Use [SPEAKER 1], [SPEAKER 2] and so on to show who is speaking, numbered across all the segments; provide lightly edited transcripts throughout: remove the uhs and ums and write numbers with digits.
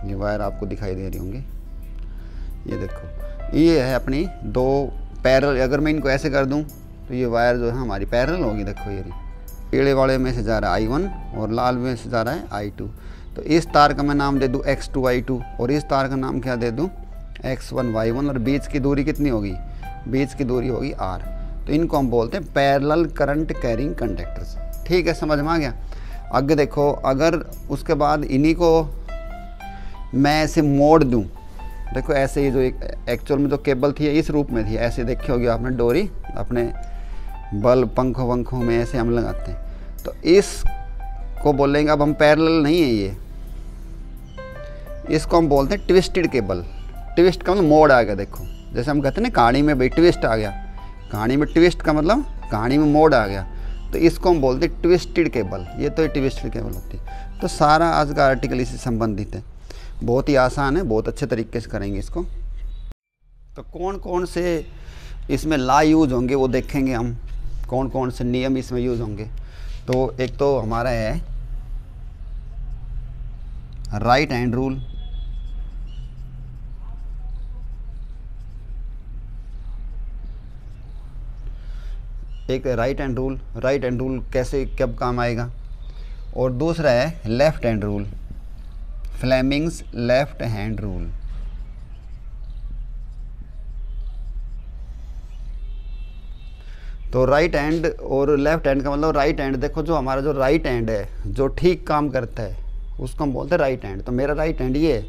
[SPEAKER 1] ये वायर आपको दिखाई दे रही होंगी, ये देखो ये है अपनी दो पैरेलल। अगर मैं इनको ऐसे कर दूं तो ये वायर जो है हमारी पैरेलल होगी। देखो ये पीले वाले में से जा रहा है I1 और लाल में से जा रहा है I2। तो इस तार का मैं नाम दे दूं X2 I2 और इस तार का नाम क्या दे दूं X1 Y1 और बीच की दूरी कितनी होगी, बीच की दूरी होगी R। तो इनको हम बोलते हैं पैरेलल करंट कैरिंग कंडक्टर्स। ठीक है, समझ में आ गया। आगे देखो, अगर उसके बाद इन्हीं को मैं ऐसे मोड़ दूं, देखो ऐसे ही जो एक्चुअल में जो केबल थी इस रूप में थी, ऐसे देखी होगी आपने डोरी अपने बल्ब पंखों वंखों में ऐसे हम लगाते हैं। तो इसको बोलेंगे, अब हम पैरेलल नहीं है ये, इसको हम बोलते हैं ट्विस्टेड केबल। ट्विस्ट का मतलब मोड़ आ गया। देखो जैसे हम कहते हैं ना कहानी में भाई ट्विस्ट आ गया, कहानी में ट्विस्ट का मतलब कहानी में मोड़ आ गया, तो इसको हम बोलते हैं ट्विस्टेड केबल। ये तो ट्विस्टेड केबल होती है। तो सारा आज का आर्टिकल इससे संबंधित है, बहुत ही आसान है, बहुत अच्छे तरीके से करेंगे इसको। तो कौन कौन से इसमें लॉ यूज होंगे वो देखेंगे हम, कौन कौन से नियम इसमें यूज होंगे। तो एक तो हमारा है राइट हैंड रूल। एक right hand rule, right hand rule कैसे कब काम आएगा। और दूसरा है left hand rule, Fleming's left hand rule. तो राइट हैंड और लेफ्ट हैंड का मतलब, राइट हैंड देखो जो हमारा जो राइट हैंड है जो ठीक काम करता है उसको हम बोलते हैं राइट हैंड। तो मेरा राइट हैंड ये है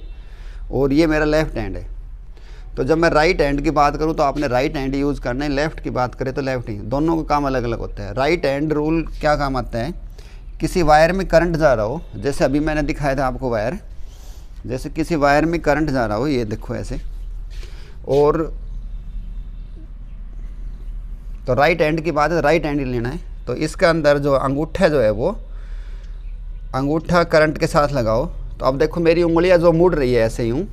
[SPEAKER 1] और ये मेरा लेफ्ट हैंड है। तो जब मैं राइट हैंड की बात करूं तो आपने राइट हैंड यूज़ करना है, लेफ्ट की बात करें तो लेफ्ट ही। दोनों का काम अलग अलग होता है। राइट हैंड रूल क्या काम आता है, किसी वायर में करंट जा रहा हो, जैसे अभी मैंने दिखाया था आपको वायर, जैसे किसी वायर में करंट जा रहा हो, ये देखो ऐसे, और तो राइट हैंड की बात है, राइट हैंड ही लेना है। तो इसके अंदर जो अंगूठा जो है वो अंगूठा करंट के साथ लगाओ। तो अब देखो मेरी उंगलियां जो मुड़ रही है ऐसे यूँ,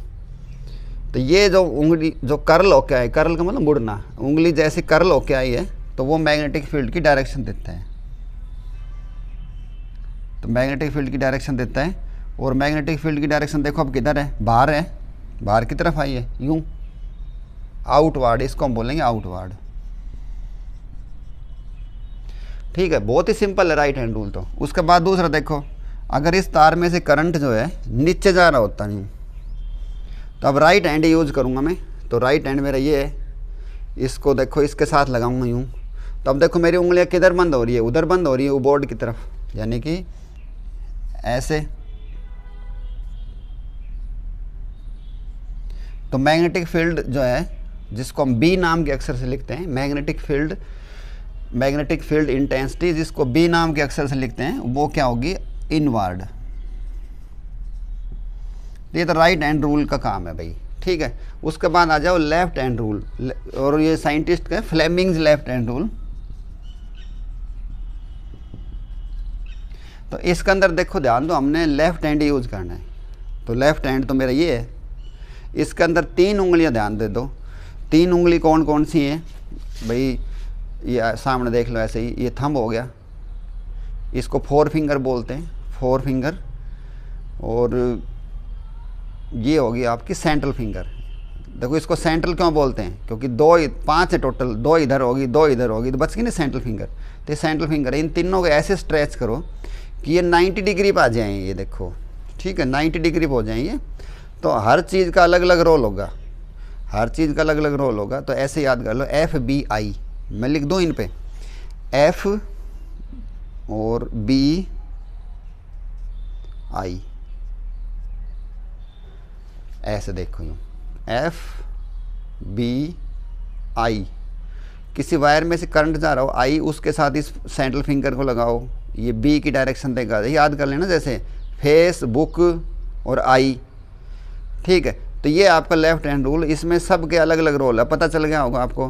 [SPEAKER 1] तो ये जो उंगली जो कर्ल होके आई, कर्ल का मतलब मुड़ना, उंगली जैसे कर्ल होके आई है तो वो मैग्नेटिक फील्ड की डायरेक्शन देता है। तो मैग्नेटिक फील्ड की डायरेक्शन देता है। और मैग्नेटिक फील्ड की डायरेक्शन देखो अब किधर है, बाहर है, बाहर की तरफ आई है यूं, आउटवर्ड, इसको हम बोलेंगे आउटवर्ड। ठीक है, बहुत ही सिंपल है राइट हैंड रूल। तो उसके बाद दूसरा देखो, अगर इस तार में से करंट जो है नीचे जा रहा होता नहीं, तो अब राइट हैंड यूज करूँगा मैं। तो राइट हैंड मेरा ये है, इसको देखो इसके साथ लगाऊंगा यूँ। तो अब देखो मेरी उंगलियाँ किधर बंद हो रही है, उधर बंद हो रही है बोर्ड की तरफ, यानी कि ऐसे। तो मैग्नेटिक फील्ड जो है जिसको हम बी नाम के अक्षर से लिखते हैं, मैग्नेटिक फील्ड इंटेंसिटी जिसको बी नाम के अक्षर से लिखते हैं, वो क्या होगी, इनवर्ड। ये तो राइट हैंड रूल का काम है भाई। ठीक है, उसके बाद आ जाओ लेफ्ट हैंड रूल, और ये साइंटिस्ट का फ्लेमिंग्स लेफ्ट हैंड रूल। तो इसके अंदर देखो ध्यान दो, हमने लेफ्ट हैंड यूज करना है। तो लेफ्ट हैंड तो मेरा ये है, इसके अंदर 3 उंगलियां ध्यान दे दो। 3 उंगली कौन कौन सी हैं भाई, ये सामने देख लो ऐसे ही, ये थंब हो गया, इसको 4 फिंगर बोलते हैं, 4 फिंगर। और ये होगी आपकी सेंट्रल फिंगर। देखो इसको सेंट्रल क्यों बोलते हैं, क्योंकि 5 है टोटल, 2 इधर होगी 2 इधर होगी, तो बच गई ना सेंट्रल फिंगर। तो ये सेंट्रल फिंगर है। इन तीनों को ऐसे स्ट्रेच करो कि ये 90 डिग्री पर आ जाएँ, ये देखो। ठीक है, 90 डिग्री पर हो जाएंगे। तो हर चीज़ का अलग अलग रोल होगा, हर चीज़ का अलग अलग रोल होगा। तो ऐसे याद कर लो, FBI, मैं लिख दूँ इन पे, F और BI, ऐसे देखो यूँ, FBI। किसी वायर में से करंट जा रहा हो, I उसके साथ इस सेंट्रल फिंगर को लगाओ, ये B की डायरेक्शन देगा। याद कर लेना, जैसे फेस, बुक और I। ठीक है, तो ये आपका लेफ्ट हैंड रूल। इसमें सब के अलग अलग रोल है। पता चल गया होगा आपको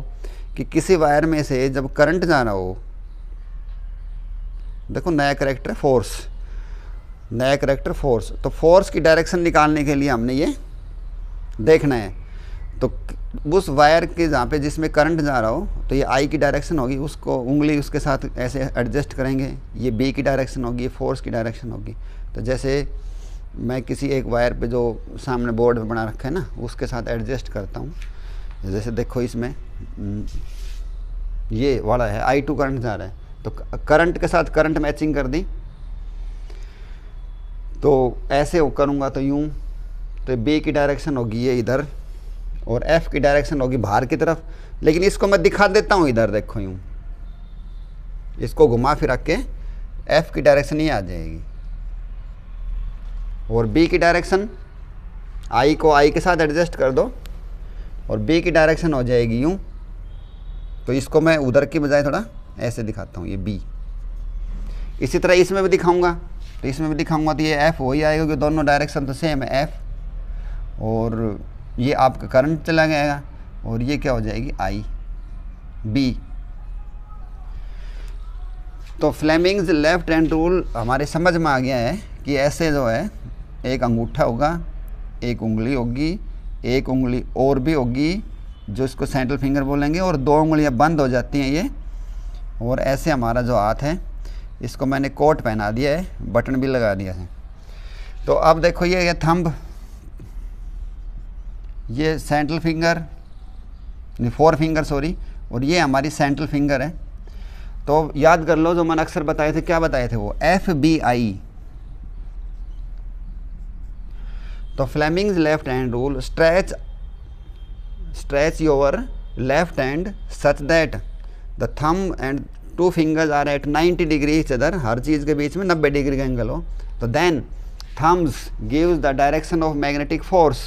[SPEAKER 1] कि किसी वायर में से जब करंट जाना हो, देखो नया करैक्टर फोर्स, नया करैक्टर फोर्स। तो फोर्स की डायरेक्शन निकालने के लिए हमने ये देखना है। तो उस वायर के जहाँ पे जिसमें करंट जा रहा हो, तो ये आई की डायरेक्शन होगी, उसको उंगली उसके साथ ऐसे एडजस्ट करेंगे, ये बी की डायरेक्शन होगी, ये फोर्स की डायरेक्शन होगी। तो जैसे मैं किसी एक वायर पे जो सामने बोर्ड पे बना रखा है ना उसके साथ एडजस्ट करता हूँ। जैसे देखो इसमें ये वाला है I2 करंट जा रहा है, तो करंट के साथ करंट मैचिंग कर दी। तो ऐसे वो करूँगा तो यूँ, तो B की डायरेक्शन होगी ये इधर और F की डायरेक्शन होगी बाहर की तरफ। लेकिन इसको मैं दिखा देता हूँ इधर, देखो यूँ इसको घुमा फिरा के F की डायरेक्शन ये आ जाएगी और B की डायरेक्शन I को I के साथ एडजस्ट कर दो और B की डायरेक्शन हो जाएगी यूँ। तो इसको मैं उधर की बजाय थोड़ा ऐसे दिखाता हूँ, ये B। इसी तरह इसमें भी दिखाऊंगा, तो इसमें भी दिखाऊंगा तो ये F वही आएगा क्योंकि दोनों डायरेक्शन तो सेम है F, और ये आपका करंट चला जाएगा और ये क्या हो जाएगी I B। तो फ्लेमिंग्स लेफ्ट हैंड रूल हमारे समझ में आ गया है कि ऐसे जो है एक अंगूठा होगा, एक उंगली होगी, एक उंगली और भी होगी जो इसको सेंट्रल फिंगर बोलेंगे, और 2 उंगलियां बंद हो जाती हैं ये। और ऐसे हमारा जो हाथ है इसको मैंने कोट पहना दिया है, बटन भी लगा दिया है। तो अब देखो ये थंब, ये सेंट्रल फिंगर, 4 फिंगर सॉरी, और ये हमारी सेंट्रल फिंगर है। तो याद कर लो जो मैंने अक्सर बताए थे, क्या बताए थे वो, FBI। तो Fleming's left hand rule, stretch your left hand such that the thumb and 2 fingers are at 90 degree each other, हर चीज़ के बीच में 90 डिग्री का एंगल हो। तो then thumbs gives the direction of magnetic force,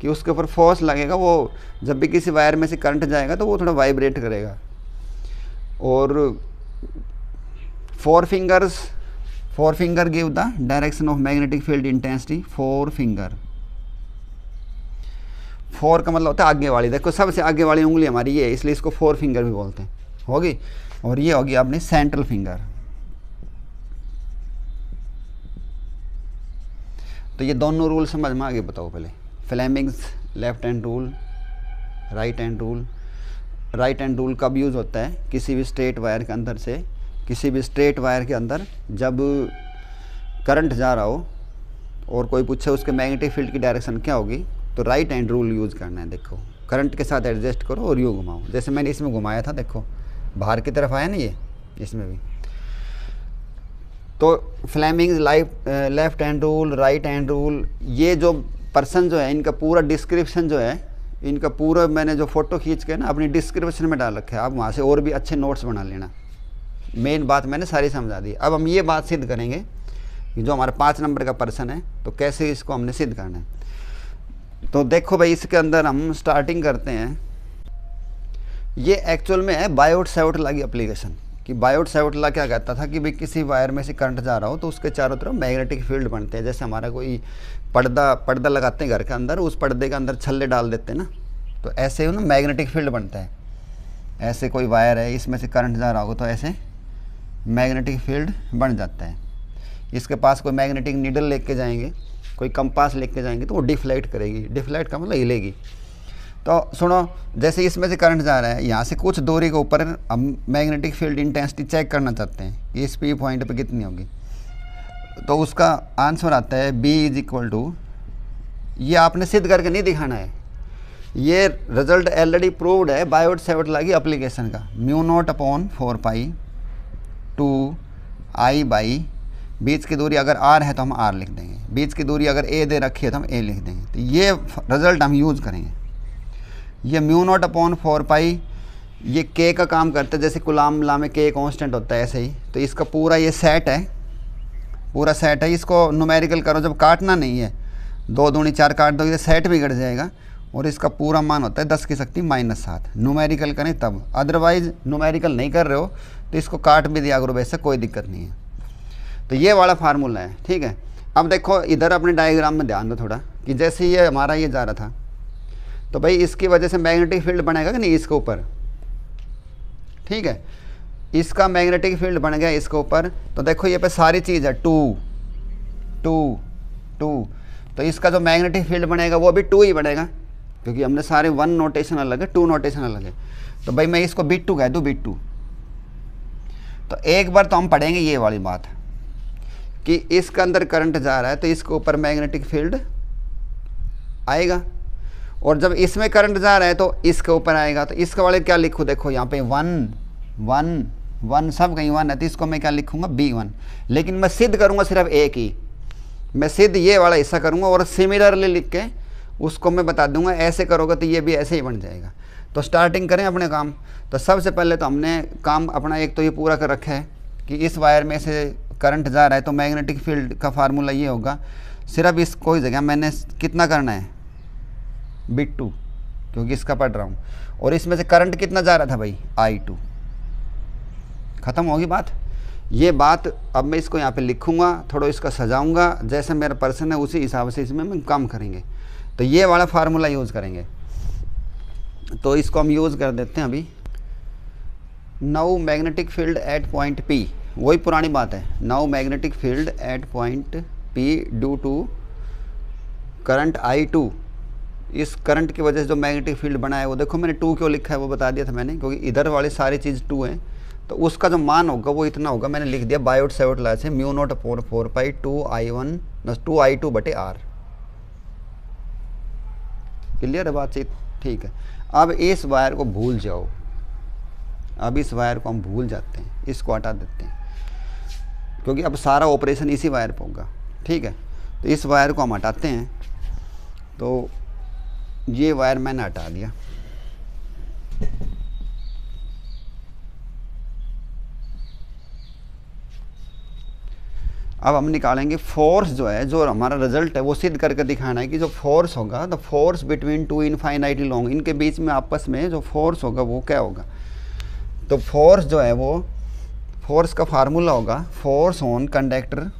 [SPEAKER 1] कि उसके ऊपर फोर्स लगेगा, वो जब भी किसी वायर में से करंट जाएगा तो वो थोड़ा वाइब्रेट करेगा। और 4 finger give the direction of magnetic field intensity. 4 finger, 4 का मतलब होता है आगे वाली, देखो सबसे आगे वाली उंगली हमारी ये है, इसलिए इसको 4 फिंगर भी बोलते हैं, होगी। और ये होगी अपनी सेंट्रल फिंगर। तो ये दोनों रूल समझ में आगे बताओ पहले, Fleming's left hand rule, right hand rule. Right hand rule कब यूज़ होता है, किसी भी स्ट्रेट वायर के अंदर से, किसी भी स्ट्रेट वायर के अंदर जब करंट जा रहा हो और कोई पूछे उसके मैग्नेटिक फील्ड की डायरेक्शन क्या होगी, तो राइट हैंड रूल यूज़ करना है। देखो करंट के साथ एडजस्ट करो और यूँ घुमाओ, जैसे मैंने इसमें घुमाया था, देखो बाहर की तरफ आया ना ये, इसमें भी। तो Fleming's left hand rule, right hand rule, ये जो पर्सन जो है इनका पूरा डिस्क्रिप्शन जो है, इनका पूरा मैंने जो फ़ोटो खींच के ना अपनी डिस्क्रिप्शन में डाल रखा है, आप वहाँ से और भी अच्छे नोट्स बना लेना। मेन बात मैंने सारी समझा दी। अब हम ये बात सिद्ध करेंगे कि जो हमारा 5 नंबर का पर्सन है, तो कैसे इसको हमने सिद्ध करना है। तो देखो भाई, इसके अंदर हम स्टार्टिंग करते हैं। ये एक्चुअल में है बायोट सेवट लॉ की एप्लीकेशन, कि बायोट सेवट लॉ क्या कहता था कि भाई किसी वायर में से करंट जा रहा हो तो उसके चारों तरफ मैग्नेटिक फील्ड बनते हैं। जैसे हमारा कोई पर्दा लगाते हैं घर के अंदर, उस पर्दे के अंदर छल्ले डाल देते हैं ना, तो ऐसे ही ना मैग्नेटिक फील्ड बनता है। ऐसे कोई वायर है, इसमें से करंट जा रहा होगा तो ऐसे मैग्नेटिक फील्ड बन जाता है। इसके पास कोई मैग्नेटिक नीडल लेके जाएंगे, कोई कंपास लेके जाएंगे तो वो डिफ्लेक्ट करेगी। डिफ्लेक्ट का मतलब हिलेगी। तो सुनो, जैसे इसमें से करंट जा रहा है, यहाँ से कुछ दूरी के ऊपर हम मैग्नेटिक फील्ड इंटेंसिटी चेक करना चाहते हैं कि इस पी पॉइंट पे कितनी होगी। तो उसका आंसर आता है B = ये आपने सिद्ध करके नहीं दिखाना है, ये रिजल्ट ऑलरेडी प्रूव्ड है बायोट सेवट लॉ की एप्लीकेशन का। μ0/4π 2I/, बीच की दूरी अगर R है तो हम R लिख देंगे, बीच की दूरी अगर A दे रखी है तो हम A लिख देंगे। तो ये रिजल्ट हम यूज़ करेंगे। ये μ0/4π ये K का काम करता है, जैसे कूलम्ब लॉ में K कांस्टेंट होता है ऐसे ही। तो इसका पूरा ये सेट है, पूरा सेट है। इसको न्यूमेरिकल करो, जब काटना नहीं है, 2 दूनी 4 काट दो, ये सेट बिगड़ जाएगा। और इसका पूरा मान होता है 10 की शक्ति -7। न्यूमेरिकल करें तब, अदरवाइज न्यूमेरिकल नहीं कर रहे हो तो इसको काट भी दिया करो, वैसे कोई दिक्कत नहीं है। तो ये वाला फार्मूला है, ठीक है। अब देखो इधर अपने डायग्राम में ध्यान दो थोड़ा, कि जैसे ये हमारा ये जा रहा था, तो भाई इसकी वजह से मैग्नेटिक फील्ड बनेगा कि नहीं इसके ऊपर, ठीक है। इसका मैग्नेटिक फील्ड बन गया इसके ऊपर। तो देखो ये पे सारी चीज़ है 2 2 2, तो इसका जो मैग्नेटिक फील्ड बनेगा वो भी 2 ही बनेगा, क्योंकि हमने सारे 1 नोटेशन अलग है, 2 नोटेशन अलग है। तो भाई मैं इसको B2 कह दूँ, B2। तो एक बार तो हम पढ़ेंगे ये वाली बात कि इसके अंदर करंट जा रहा है तो इसके ऊपर मैग्नेटिक फील्ड आएगा, और जब इसमें करंट जा रहा है तो इसके ऊपर आएगा। तो इसके वाले क्या लिखूँ, देखो यहाँ पे 1 1 1 सब कहीं 1 है, तो इसको मैं क्या लिखूँगा B1। लेकिन मैं सिद्ध करूँगा सिर्फ एक ही, मैं सिद्ध ये वाला हिस्सा करूँगा और सिमिलरली लिख के उसको मैं बता दूंगा, ऐसे करोगे तो ये भी ऐसे ही बन जाएगा। तो स्टार्टिंग करें अपने काम। तो सबसे पहले तो हमने काम अपना एक तो ये पूरा कर रखा है कि इस वायर में से करंट जा रहा है तो मैग्नेटिक फील्ड का फार्मूला ये होगा। सिर्फ इस कोई जगह मैंने कितना करना है B2, क्योंकि इसका पढ़ रहा हूँ, और इसमें से करंट कितना जा रहा था भाई I2। ख़त्म होगी बात। ये बात अब मैं इसको यहाँ पे लिखूँगा, थोड़ा इसका सजाऊँगा, जैसे मेरा पर्सन है उसी हिसाब से इसमें हम काम करेंगे। तो ये वाला फार्मूला यूज़ करेंगे, तो इसको हम यूज़ कर देते हैं अभी। Now magnetic field at point P, वही पुरानी बात है। Now magnetic field at point P due to current I2, इस करंट की वजह से जो मैग्नेटिक फील्ड बना है वो देखो मैंने 2 क्यों लिखा है वो बता दिया था मैंने, क्योंकि इधर वाली सारी चीज़ 2 है, तो उसका जो मान होगा वो इतना होगा। मैंने लिख दिया बायोट सेवट लॉ से μ0/4 2I1/2I2/R। क्लियर है बातचीत, ठीक है। अब इस वायर को भूल जाओ, अब इस वायर को हम भूल जाते हैं, इसको हटा देते हैं, क्योंकि अब सारा ऑपरेशन इसी वायर पर होगा, ठीक है। तो इस वायर को हम हटाते हैं, तो ये वायर मैंने हटा दिया। अब हम निकालेंगे फोर्स जो है, जो हमारा रिजल्ट है वो सिद्ध करके दिखाना है कि जो फोर्स होगा the force between 2 infinitely long, इनके बीच में आपस में जो फोर्स होगा वो क्या होगा। तो फोर्स जो है वो, फोर्स का फार्मूला होगा force on conductor,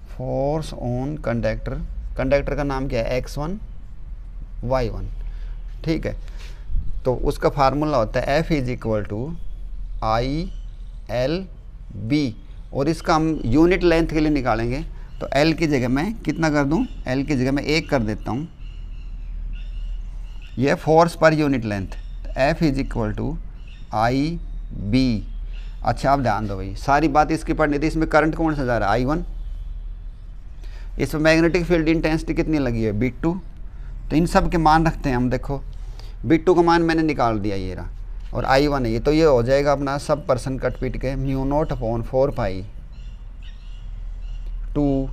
[SPEAKER 1] force on conductor, conductor का नाम क्या है X1 Y1, ठीक है। तो उसका फार्मूला होता है F = I/L/B, और इसका हम यूनिट लेंथ के लिए निकालेंगे। तो L की जगह मैं कितना कर दूं, L की जगह मैं 1 कर देता हूं, यह force per unit length. F = I/B। अच्छा आप ध्यान दो भाई, सारी बात इसकी पढ़नी थी। इसमें करंट कौन सा जा रहा है I1, इसमें मैग्नेटिक फील्ड इंटेंसिटी कितनी लगी है B2। तो इन सब के मान रखते हैं हम। देखो B2 का मान मैंने निकाल दिया ये रहा, और I1 है ये, तो ये हो जाएगा अपना सब पर्सन कट पीट के μ0/4 2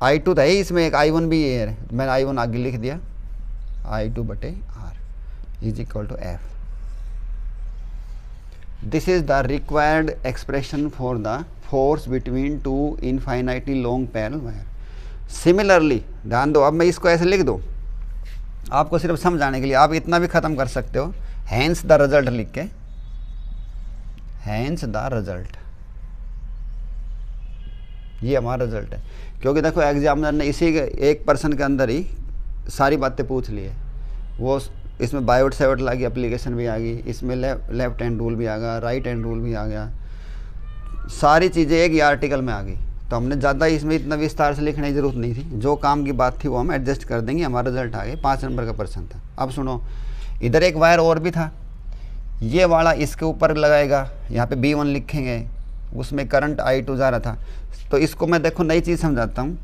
[SPEAKER 1] I2 था ही, इसमें एक I1 भी ये है, मैंने I1 आगे लिख दिया, I2/R = F। This is the required expression for the force between 2 infinitely long parallel wire. Similarly ध्यान दो, अब मैं इसको ऐसे लिख दूँ आपको सिर्फ समझाने के लिए, आप इतना भी ख़त्म कर सकते हो, हैंस द रिजल्ट लिख के, हैंस द रिजल्ट, ये हमारा रिजल्ट है। क्योंकि देखो एग्जामिनर ने इसी एक पर्सन के अंदर ही सारी बातें पूछ ली है। वो इसमें बायोट सेवट लॉ की एप्लीकेशन भी आ गई, इसमें लेफ्ट हैंड रूल भी आ गया, राइट हैंड रूल भी आ गया, सारी चीज़ें एक ही आर्टिकल में आ गई। तो हमने ज़्यादा इसमें इतना विस्तार से लिखने की ज़रूरत नहीं थी, जो काम की बात थी वो हम एडजस्ट कर देंगे। हमारा रिजल्ट आ गया, 5 नंबर का पर्सन था। अब सुनो, इधर एक वायर और भी था, ये वाला इसके ऊपर लगाएगा, यहाँ पे B1 लिखेंगे, उसमें करंट I2 जा रहा था। तो इसको मैं देखो नई चीज़ समझाता हूँ,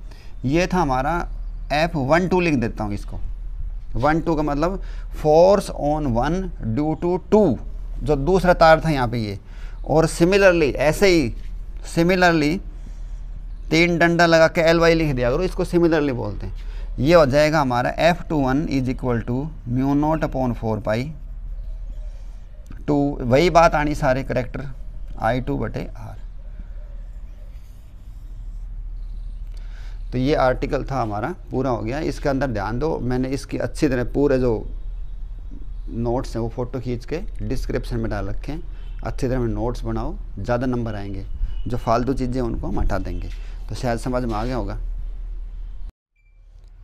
[SPEAKER 1] ये था हमारा F12 लिख देता हूँ इसको। 1-2 का मतलब फोर्स ऑन 1 ड्यू टू 2, जो दूसरा तार था यहाँ पे ये। और सिमिलरली ऐसे ही सिमिलरली 3 डंडा लगा के LY लिख दिया करो, इसको सिमिलरली बोलते हैं। ये हो जाएगा हमारा F21 = μ0/4 2, वही बात आनी सारे करेक्टर, I2/R। तो ये आर्टिकल था हमारा, पूरा हो गया। इसके अंदर ध्यान दो, मैंने इसकी अच्छी तरह पूरे जो नोट्स हैं वो फ़ोटो खींच के डिस्क्रिप्शन में डाल रखे हैं। अच्छी तरह में नोट्स बनाओ, ज़्यादा नंबर आएंगे। जो फालतू चीज़ें उनको हम हटा देंगे। तो शायद समझ में आ गया होगा।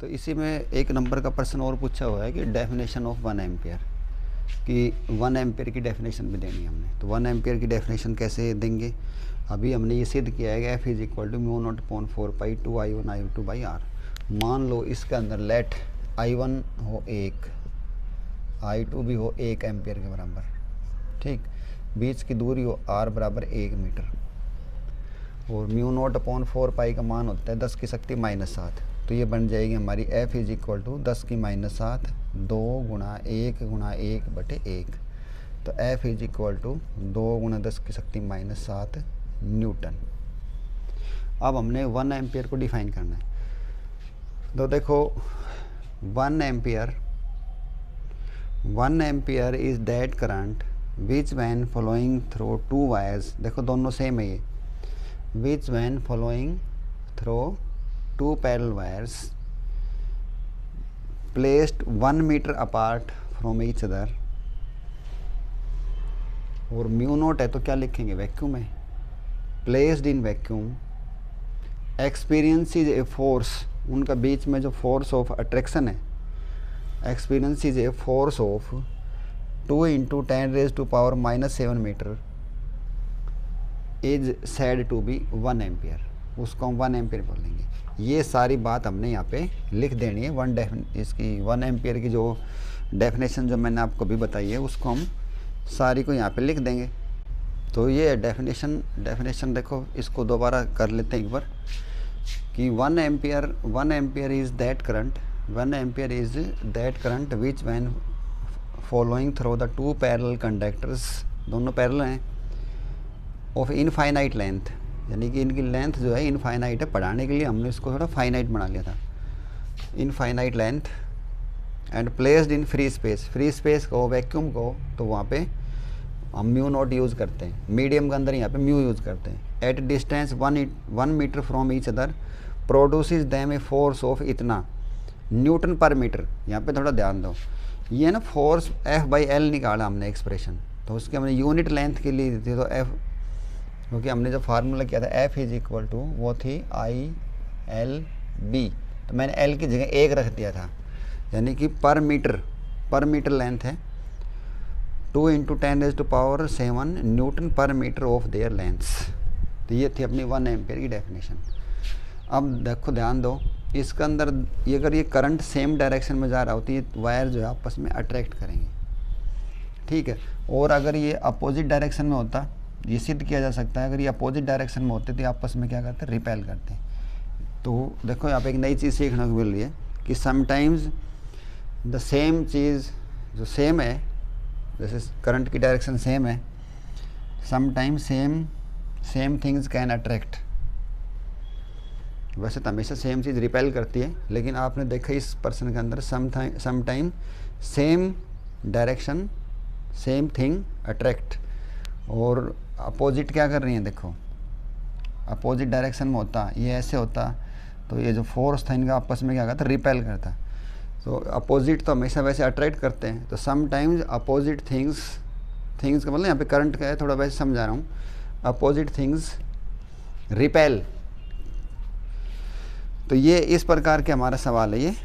[SPEAKER 1] तो इसी में 1 नंबर का प्रश्न और पूछा हुआ है कि डेफिनेशन ऑफ 1 एम्पियर, कि 1 एम्पियर की डेफिनेशन भी देनी है हमने। तो 1 एम्पियर की डेफिनेशन कैसे देंगे, अभी हमने ये सिद्ध किया है कि F = μ0/4 2I1I2/R। मान लो इसके अंदर लेट I1 हो 1, I2 भी हो 1 एम्पियर के बराबर, ठीक। बीच की दूरी हो r बराबर 1 मीटर, और म्यू नॉट अपॉन 4 पाई का मान होता है 10 की शक्ति -7। तो ये बन जाएगी हमारी F इज इक्वल टू 10 की -7 2 गुणा 1 गुणा 1/1। तो F इज इक्वल टू 2 गुणा 10 की शक्ति -7 न्यूटन। अब हमने 1 एम्पियर को डिफाइन करना है। तो देखो 1 ampere is that current which when following through 2 wires, देखो दोनों सेम है ये, which when following through 2 parallel wires placed 1 metre apart from each other, और म्यू नोट है तो क्या लिखेंगे, वैक्यूम है, placed in vacuum, experiences a force, उनका बीच में जो फोर्स ऑफ अट्रैक्शन है, experiences a force of 2 × 10⁻⁻7 metre is said to be 1 ampere, उसको हम 1 एम्पियर बोलेंगे। ये सारी बात हमने यहाँ पे लिख देनी है। इसकी 1 एम्पियर की जो डेफिनेशन जो मैंने आपको भी बताई है उसको हम सारी को यहाँ पे लिख देंगे। तो ये डेफिनेशन देखो, इसको दोबारा कर लेते हैं एक बार कि 1 ampere is that current, 1 ampere is that current which when following through the 2 parallel conductors, दोनों पैरेलल हैं, ऑफ इनफाइनाइट लेंथ, यानी कि इनकी लेंथ जो है इनफाइनाइट है, पढ़ाने के लिए हमने इसको थोड़ा फाइनाइट बना लिया था, infinite length, and placed in free space, free space को, वैक्यूम को, तो वहाँ पे हम म्यू नॉट यूज़ करते हैं, मीडियम के अंदर यहाँ पे म्यू यूज़ करते हैं। At distance 1 metre from each other produces them a force of इतना न्यूटन पर मीटर। यहाँ पे थोड़ा ध्यान दो, ये ना फोर्स F/L निकाला हमने एक्सप्रेशन, तो उसके हमने यूनिट लेंथ के लिए दी थी, तो F, क्योंकि हमने जो फार्मूला किया था F इज इक्वल टू वो थी ILB, तो मैंने L की जगह 1 रख दिया था, यानी कि पर मीटर लेंथ है 2 × 10⁻7 Newton per metre of their lengths. तो ये थी अपनी 1 एम्पियर की डेफिनेशन। अब देखो ध्यान दो, इसके अंदर ये अगर ये करंट सेम डायरेक्शन में जा रहा होती है, वायर जो है आपस में अट्रैक्ट करेंगे, ठीक है। और अगर ये अपोजिट डायरेक्शन में होता, ये सिद्ध किया जा सकता है, अगर ये अपोजिट डायरेक्शन में होते तो आपस में क्या करते हैं, रिपेल करते हैं। तो देखो यहाँ पे एक नई चीज़ सीखने को मिल रही है कि समटाइम्स द सेम चीज़ जो सेम है, जैसे करंट की डायरेक्शन सेम है, sometimes same things can attract. वैसे तो हमेशा सेम चीज़ रिपेल करती है, लेकिन आपने देखा इस पर्सन के अंदर sometime same direction same thing attract, और अपोजिट क्या कर रही हैं, देखो अपोजिट डायरेक्शन में होता, ये ऐसे होता, तो ये जो फोर्स था इनका आपस में क्या करता, रिपेल करता। तो अपोजिट तो हमेशा वैसे अट्रैक्ट करते हैं, तो समटाइम्स अपोजिट थिंग्स का मतलब यहाँ पे करंट का है, थोड़ा वैसे समझा रहा हूँ, अपोजिट थिंग्स रिपेल। तो ये इस प्रकार के हमारा सवाल है, ये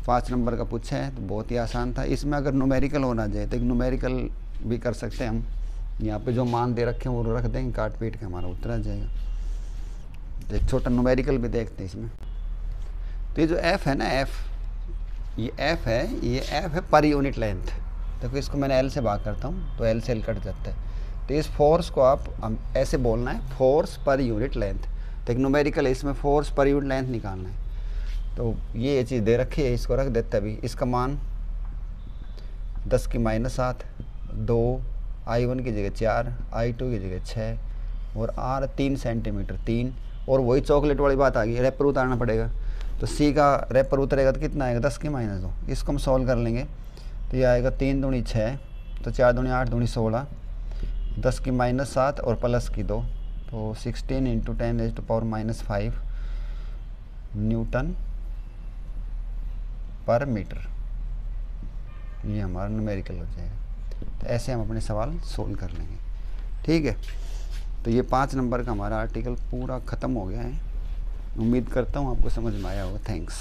[SPEAKER 1] 5 नंबर का पूछा है, तो बहुत ही आसान था। इसमें अगर न्यूमेरिकल होना जाए तो एक न्यूमेरिकल भी कर सकते हैं हम, यहाँ पे जो मान दे रखे हैं वो रख देंगे, काट पीट के हमारा उत्तर आ जाएगा। तो एक छोटा न्यूमेरिकल भी देखते हैं इसमें। तो ये जो F है ना, ये F है पर यूनिट लेंथ। देखो इसको मैंने L से भाग करता हूँ तो L से L कट जाता है। तो इस फोर्स को आप ऐसे बोलना है, फोर्स पर यूनिट लेंथ। तो एक न्यूमेरिकल है, इसमें फोर्स पर यूनिट लेंथ निकालना है। तो ये चीज़ दे रखी है, इसको रख देते अभी। इसका मान 10 की -7, 2, I1 की जगह 4, I2 की जगह 6 और R 3 सेंटीमीटर 3। और वही चॉकलेट वाली बात आ गई, रेपर उतारना पड़ेगा। तो C का रेपर उतरेगा तो कितना आएगा, 10 की -2। इसको हम सॉल्व कर लेंगे तो ये आएगा 3 दूनी 6, तो 4 दूनी 8 दूनी 16, 10 की -7 और प्लस की 2, तो 16 × 10⁻⁻5 न्यूटन पर मीटर। ये हमारा न्यूमेरिकल हो जाएगा। तो ऐसे हम अपने सवाल सोल्व कर लेंगे, ठीक है। तो ये 5 नंबर का हमारा आर्टिकल पूरा ख़त्म हो गया है। उम्मीद करता हूँ आपको समझ में आया होगा। थैंक्स।